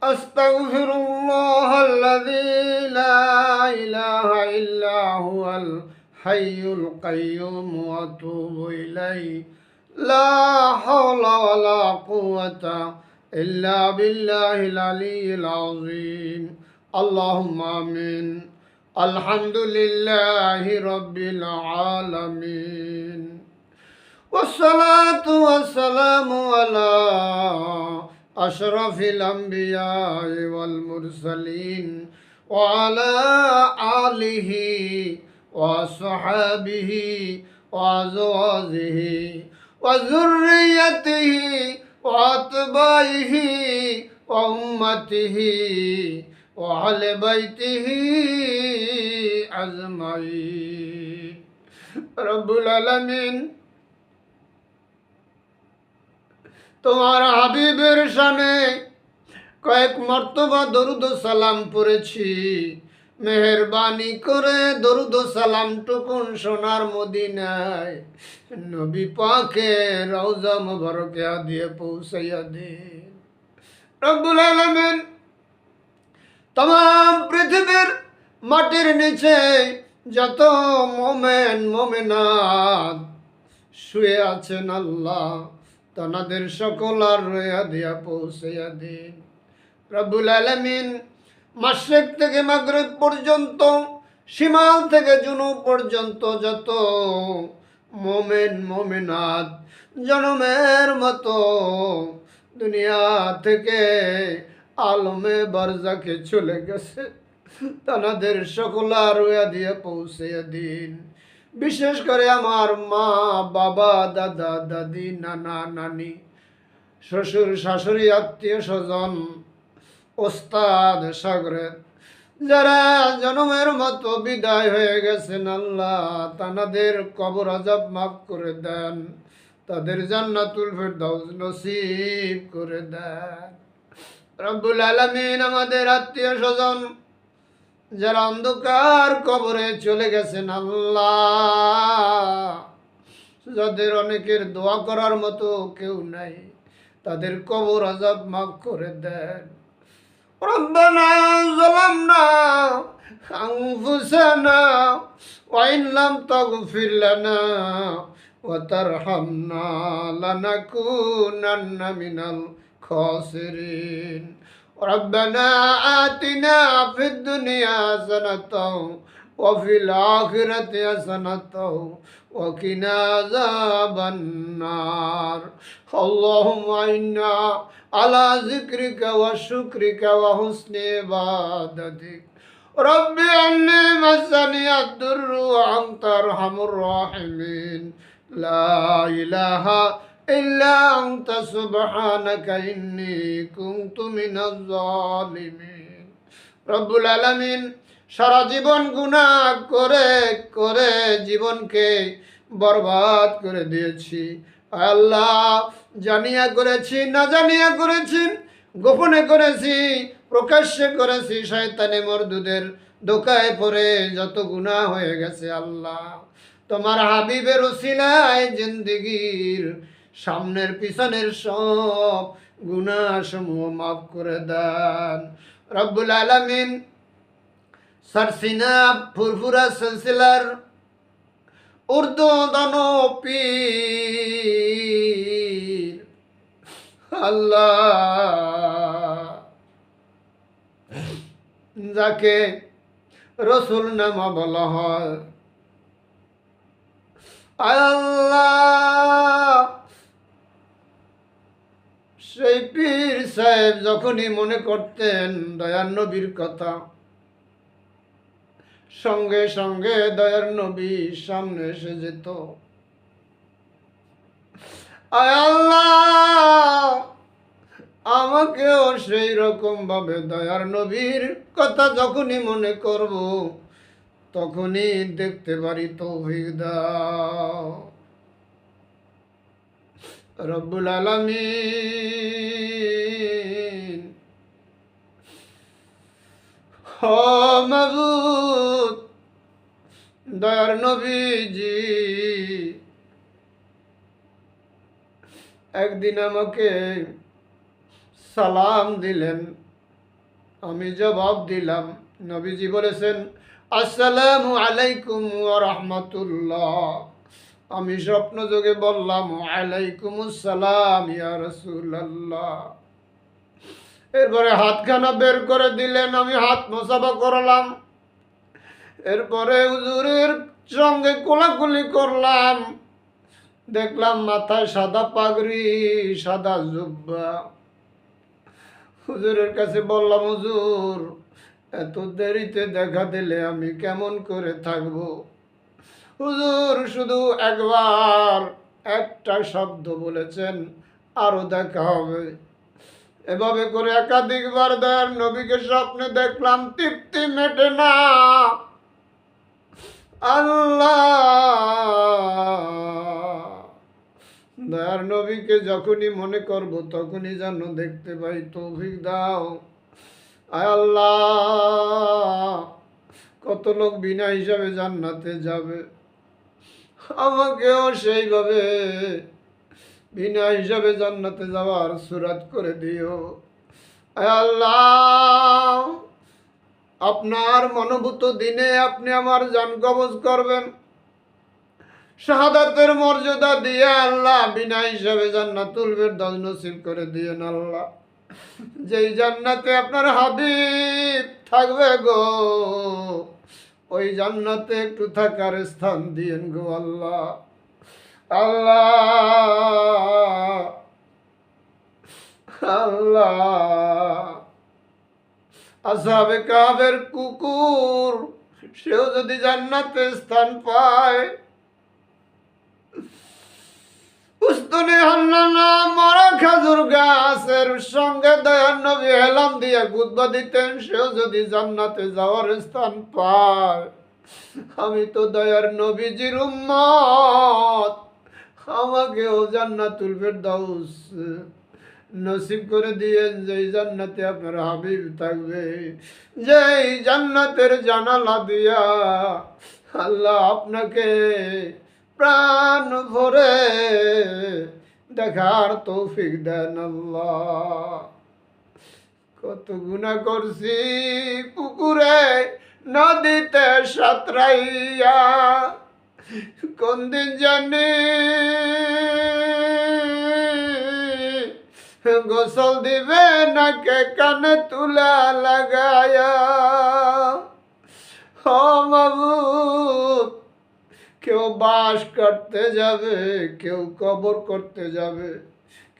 أستغفر الله الذي لا إله إلا هو الحي القيوم وأتوب إليه لا حول ولا قوة إلا بالله العلي العظيم اللهم آمين الحمد لله رب العالمين والصلاة والسلام على أشرف الأنبياء والمرسلين وعلى آله وصحابه وأزواجه وذريته وأتباعه وأمته وأهل بيته أجمعين رب العالمين তোমার হাবিবের শানে কয়েক মর্তবা দরুদ সালাম পড়েছি। মেহেরবানি করে দরুদ সালাম টুকুন সোনার মদিনায় নবী পাকে রওজা মুবারকে দিয়ে পৌঁছাইয়া দিন। রব্বুল আলামিন तमाम পৃথিবীর মাটির নিচে যত মোমেন মোমেনাত শুয়ে আছেন আল্লাহ তাদের সকল আর রয়া দিয়া পৌঁছাইয়া দিন। রব্বুল আলামিন মাশরিক থেকে মাগরিব পর্যন্ত, শিমাল থেকে জুনুব পর্যন্ত যত মোমেন মোমেনাত জনমের মতো দুনিয়া থেকে আলমে বারজাকে চলে গেছে তাদের সকল আর রয়া দিয়া পৌঁছাইয়া দিন। বিশেষ করে আমার মা বাবা দাদা দাদি নানা নানি শ্বশুর শাশুড়ি আত্মীয় স্বজন ওস্তাদ সাগরের যারা জনমের মতো বিদায় হয়ে গেছেন আল্লাহ তাদের কবর আযাব মাফ করে দেন, তাদের জান্নাতুল ফেরদাউস নসিব করে দেন। রব্বুল আলামিন আমাদের আত্মীয় স্বজন যারা অন্ধকার কবরে চলে গেছেন আল্লাহ যাদের অনেকের দোয়া করার মতো কেউ নাই তাদের কবর আযাব মাফ করে দেন। রব্বানা যালামনা আনফুসানা ওয়া ইন লাম তাগফির লানা ওয়া তারহামনা লানাকুনান্না মিনাল খাসিরিন। ربنا آتنا في الدنيا حسنة وفي الآخرة حسنة وقنا عذاب النار اللهم إنا على ذكرك وشكرك وحسن عبادتك رب أني مسني الضر وأنت أرحم الراحمين لا إله إلا أنت سبحانك إني كنت من الظالمين رب العالمين সারা জীবন গুনাহ করে করে জীবনকে বরবাদ করে দিয়েছি আল্লাহ। জানিয়া করেছি না জানিয়া করেছি, গোপনে করেছি প্রকাশ্যে করেছি, শয়তানে মরদুদের ধোঁকায় পড়ে যত গুনাহ হয়ে গেছে আল্লাহ তোমার হাবিবের ওসিলায় জিন্দেগীর সামনের পিছনের সব গুনাহ সমূহ মাফ করে দেন। রব্বুল আলামিন সরসিনা ফুরফুরা সিলসিলার উর্দু দানো পীর আল্লাহ যাকে রসুল নামা বলা হয় আল্লাহ সেই পীর সাহেব যখনই মনে করতেন দয়ার নবীর কথা সঙ্গে সঙ্গে দয়ার নবী সামনে এসে যেত। আয় আল্লাহ আমাকেও সেই রকম ভাবে দয়ার নবীর কথা যখনই মনে করব তখনই দেখতে পারি তৌফিক দাও। রব্বুল আলামিন ও মাবুদ দয়ার নবীজি একদিন আমাকে সালাম দিলেন, আমি জবাব দিলাম, নবীজি বলেছেন, আসসালামু আলাইকুম ওয়া রাহমাতুল্লাহ। আমি স্বপ্ন যোগে বললাম, আলাইকুমুস সালাম ইয়া রাসূলুল্লাহ। এরপরে হাতখানা বের করে দিলেন, আমি হাত মোসাফা করলাম। এরপরে হুজুরের সঙ্গে কোলাকুলি করলাম। দেখলাম মাথায় সাদা পাগড়ি, সাদা জুব্বা। হুজুরের কাছে বললাম, হুজুর এত দেরিতে দেখা দিলে আমি কেমন করে থাকব? হুজুর শুধু একবার একটা শব্দ বলেছেন, আরো দেখা হবে। এভাবে করে একাধিকবার দয়ার নবীকে স্বপ্নে দেখলাম, তৃপ্তি মেটে না। আল্লাহ, দয়ার নবীকে যখনই মনে করব তখনই যেন দেখতে পাই, তৌফিক দাও। আয় আল্লাহ, কত লোক বিনা হিসাবে জান্নাতে যাবে, আমাকেও সেইভাবে বিনা হিসাবে জান্নাতে যাওয়ার সুরাত করে দিও। আয় আল্লাহ, আপনার মনোভূত দিনে আপনি আমার জান কবজ করবেন। শাহাদাতের মর্যাদা দিয়ে আল্লাহ বিনা হিসাবে জান্নাতুল ফেরদাউস নসিব করে দিয়েন আল্লাহ। যেই জান্নাতে আপনার হাবিব থাকবে গো, ওই জান্নাতে একটু থাকার স্থান দিয়েন গো আল্লাহ। আল্লাহ, আল্লাহ, আসহাবে কাহাবের কুকুর সেও যদি জান্নাতে স্থান পায়, উস্তুনে হান্নানা মরা খেজুর গাছের সঙ্গে দয়ার নবী হেলাম দিয়ে খুতবা দিতেন, সেও যদি জান্নাতে যাওয়ার স্থান পায়, আমি তো দয়ার নবীজির উম্মত, আমাকেও জান্নাতুল ফেরদাউস নসিব করে দিয়েন। যেই জান্নাতে আপনার হাবিব থাকবে, যেই জান্নাতের জানালা দিয়া আল্লাহ আপনাকে প্রাণ ভরে দেখার তৌফিক দেন আল্লাহ। কত গুনাহ করছি পুকুরে নদীতে সাঁতরাইয়া, কোন দিন জানি গোসল দিবে নাকে কানে তুলা লাগায়া। ও মাবুদ, কেউ বাঁশ কাটতে যাবে, কেউ কবর করতে যাবে,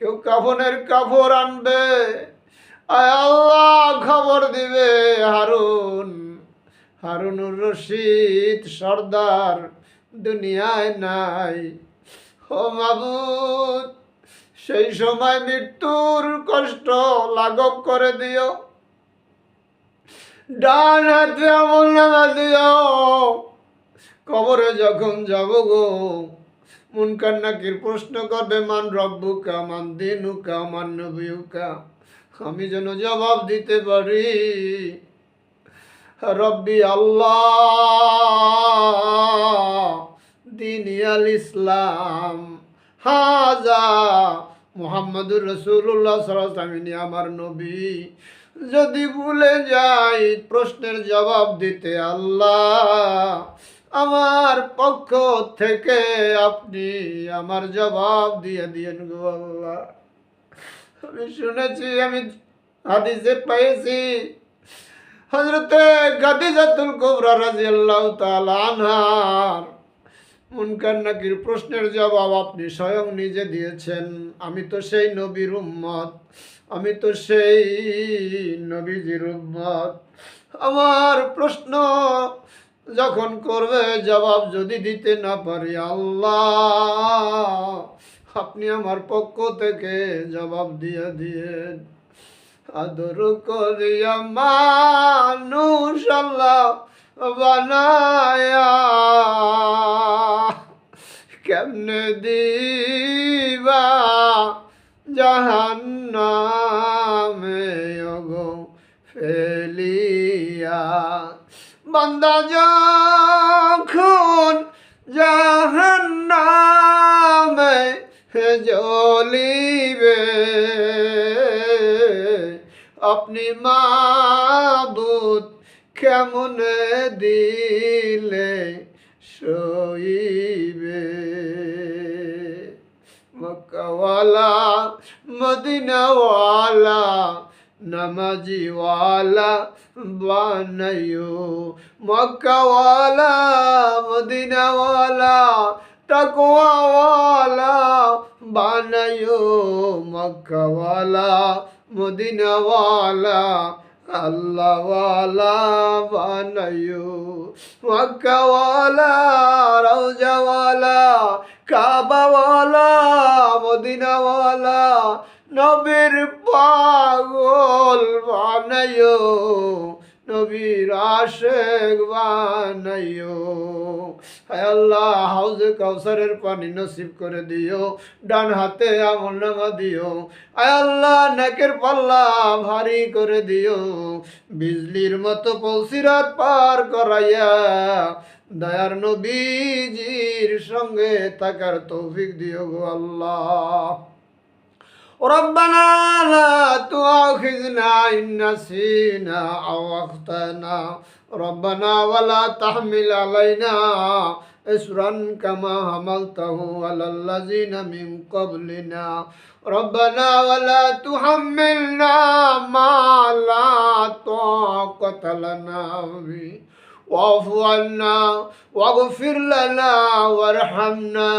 কেউ কাফনের কাপড় আনবে। আয় আল্লাহ, খবর দিবে হারুনুর রশিদ সর্দার দুনিয়ায় নাই। ও মাবুদ, সেই সময় মৃত্যুর কষ্ট লাঘব করে দিও। ডান হাতে আমলনামা দিও। কবরে যখন যাব গো, মুনকার নাকির প্রশ্ন করবে, মান রব্বুকা, মান দিনুকা, মান নবিয়ুকা। আমি যেন জবাব দিতে পারি, রব্বি আল্লাহ, দীনি আল ইসলাম, হাজা মুহাম্মাদুর রাসূলুল্লাহ সাল্লাল্লাহু আলাইহি ওয়াসাল্লাম আমার নবী। যদি ভুলে যাই প্রশ্নের জবাব দিতে, আল্লাহ আমার পক্ষ থেকে আপনি আমার জবাব দিয়ে দিয়েন গো আল্লাহ। আমি শুনেছি, আমি হাদিসে পেয়েছি, হযরতে খাদিজাতুল কুবরা রাদিয়াল্লাহু তাআলা আনহার মুনকার নাকির প্রশ্নের জবাব আপনি স্বয়ং নিজে দিয়েছেন। আমি তো সেই নবীর উম্মত, আমি তো সেই নবীজির উম্মত। আমার প্রশ্ন যখন করবে, জবাব যদি দিতে না পারি, আল্লাহ আপনি আমার পক্ষ থেকে জবাব দিয়ে দিয়েন। আদর করিয়া মানুষ আল্লাহ বানায়া, কেমনে দিবা জাহান্নামে ওগো ফেলিয়া। বান্দা যখন জাহান্নামে জ্বলিবে, আপনি মাবুদ কেমনে দিলে সইবে। মক্কাওয়ালা মদিনাওয়ালা নামাজিওয়ালা বানাইও, মক্কাওয়ালা মদিনাওয়ালা তাকওয়াওয়ালা বানাইও, মক্কাওয়ালা মদিনাওয়ালা আল্লাহওয়ালা বানাইও, মক্কাওয়ালা রওজাওয়ালা কাবাওয়ালা মদিনাওয়ালা নবীর পাগল বানাইও, নবীর আশেক বানাইও। হায় আল্লাহ, হাউজে কাউসারের পানি নসিব করে দিও, ডান হাতে আমলনামা দিও। আয় আল্লাহ, নেকের পাল্লা ভারী করে দিও, বিজলির মতো পৌঁছিরাত পার করাইয়া দয়ার নবীজির সঙ্গে থাকার তৌফিক দিও গো আল্লাহ। ربنا لا تؤاخذنا إن نسينا أو أخطأنا ربنا ولا تحمل علينا إصرا كما حملته على الذين من قبلنا ربنا ولا تحملنا ما لا طاقة لنا به واعف عنا واغفر لنا وارحمنا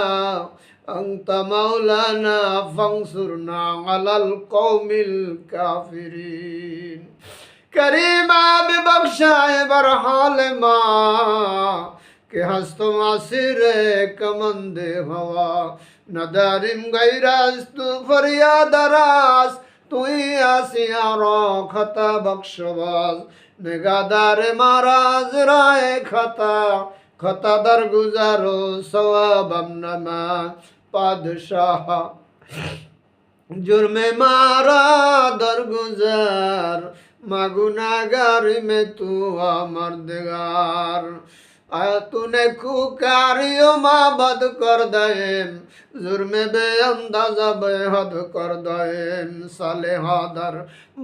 أنت مولانا فانصرنا على القوم الكافرين करीमा बख्शाए बरहाल माँ के हस्तो मासिरे कमंदे हवा नदारिम गैरास्तु फरियाद रास तुई आसियारो खता बख्शवास निगादार महाराज राय खता खता दर गुजारो सवाबम नमा पादशाह जुर्मे मारा दर गुजार मागुनागार में तू मर्दगार आया तूने खुकारियो माबद कर दएम जुर्मे बे अंदाजा बेहद कर दएम साले हादर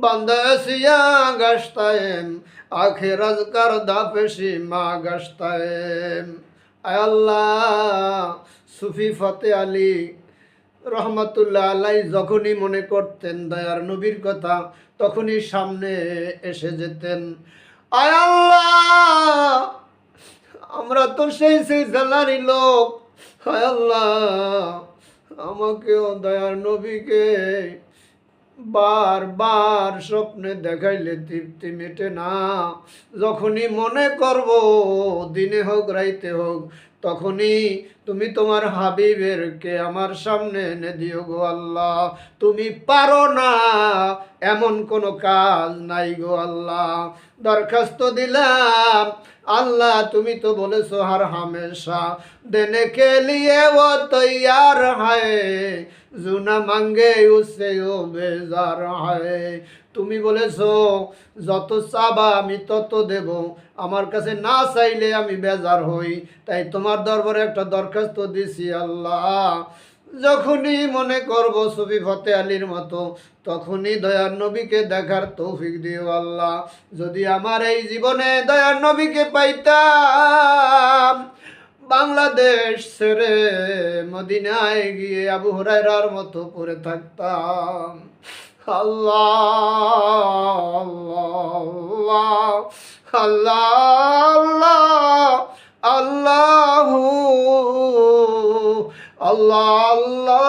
बंदसिया गश्तएम आखिर कर दापेशी मा गश्तएम आय अल्लाह सुफी फते आली রহমতুল্লাহ আলাই যখনই মনে করতেন দয়ার নবীর কথা তখনই সামনে এসে যেতেন। আয় আল্লাহ, আমরা তো সেই জালারি লোক। আয় আল্লাহ, আমাকেও দয়ার নবীকে বারবার স্বপ্নে দেখাইলে তৃপ্তি মেটে না। যখনই মনে করব দিনে হোক রাইতে হোক তখনই তুমি তোমার হাবিবেরকে আমার সামনে এনে দিও গো আল্লাহ। তুমি পারো না এমন কোনো কাজ নাই গো আল্লাহ। দরখাস্ত দিলাম আল্লাহ, তুমি তো বলেছো হর হামেশা দেনে কে লিয়ে ও তৈয়ার হয় জুনা মাঙ্গে উসে ও বেজার হয়। তুমি বলেছো যত চাবা আমি তত দেব, আমার কাছে না চাইলে আমি বেজার হই। তাই তোমার দরবারে একটা দরখাস্ত দিছি আল্লাহ। যখনই মনে করব সুফি ফতে আলীর মতো তখনই দয়ার নবীকে দেখার তৌফিক দিও আল্লাহ। যদি আমার এই জীবনে দয়ার নবীকে পাইতাম, বাংলাদেশ ছেড়ে মদিনায় গিয়ে আবু হুরায়রার মতো পড়ে থাকতাম। আল্লাহ আল্লাহ আল্লাহ আল্লাহ আল্লাহ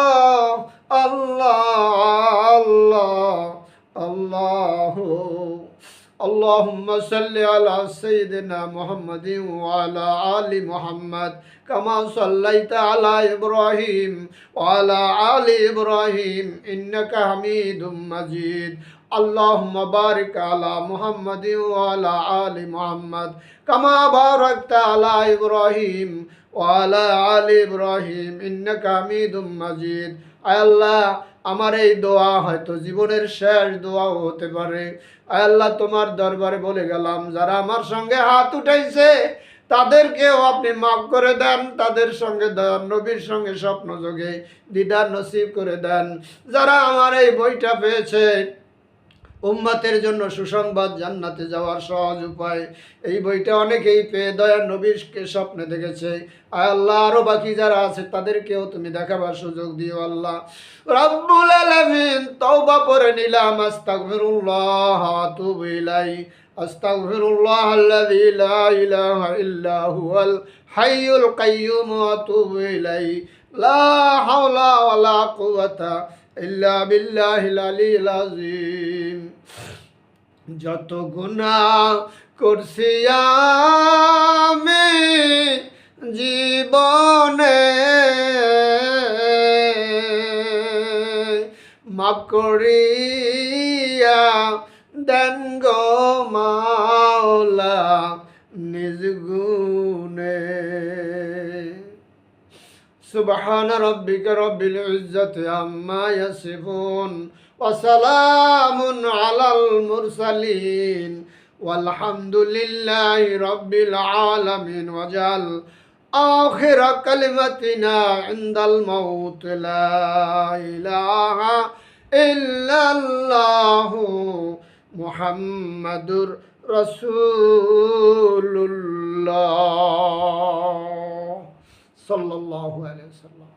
আল্লাহ اللهم صل على سيدنا محمد وعلى آل محمد كما صليت على إبراهيم وعلى آل إبراهيم إنك حميد مجيد اللهم بارك على محمد وعلى آل محمد كما باركت على إبراهيم وعلى آل إبراهيم إنك حميد مجيد আয় আল্লাহ, আমার এই দোয়া হয়তো জীবনের শেষ দোয়াও হতে পারে। আয় আল্লাহ, তোমার দরবারে বলে গেলাম যারা আমার সঙ্গে হাত উঠাইছে তাদেরকেও আপনি মাফ করে দেন, তাদের সঙ্গে দয়ার নবীর সঙ্গে স্বপ্ন যোগে দিদার নসিব করে দেন। যারা আমার এই বইটা পেয়েছে উম্মতের জন্য সুসংবাদ, জান্নাতে যাওয়ার সহজ উপায়। এই বইটা অনেকেই পেয়ে দয়ার নবীকে স্বপ্নে দেখেছে। আয় আল্লাহ, আরো বাকি যারা আছে তাদেরকেও তুমি দেখাবার সুযোগ দিও আল্লাহ রাব্বুল আলামিন। তওবা করে নিলাম, আস্তাগফিরুল্লাহ ওয়া আতুবু ইলাইহি, আস্তাগফিরুল্লাহ আল্লাযী লা ইলাহা ইল্লা হুয়াল হাইয়ুল কাইয়্যুম ওয়া আতুবু ইলাইহি, লা হাওলা ওয়া লা কুওয়াতা ইল্লা বিল্লাহিল আলিয়্যিল আযীম। যত গুনাহ করছি আমি জীবনে, মাফ করিয়া দেন গো মাওলা নিজ গুণে। সুবহান রাব্বিকা রব্বিল ইজ্জাতি আম্মা ইয়াসিফুন ওয়া সালামুন আলাল মুরসালিন ওয়ালহামদুলিল্লাহি রাব্বিল আলামিন। ওয়াজাল আখির কালিমাতিনা ইনদাল মাউত লা ইলাহা ইল্লাল্লাহু মুহাম্মাদুর রাসূলুল্লাহ সাল্লাল্লাহু আলাইহি ওয়াসাল্লাম।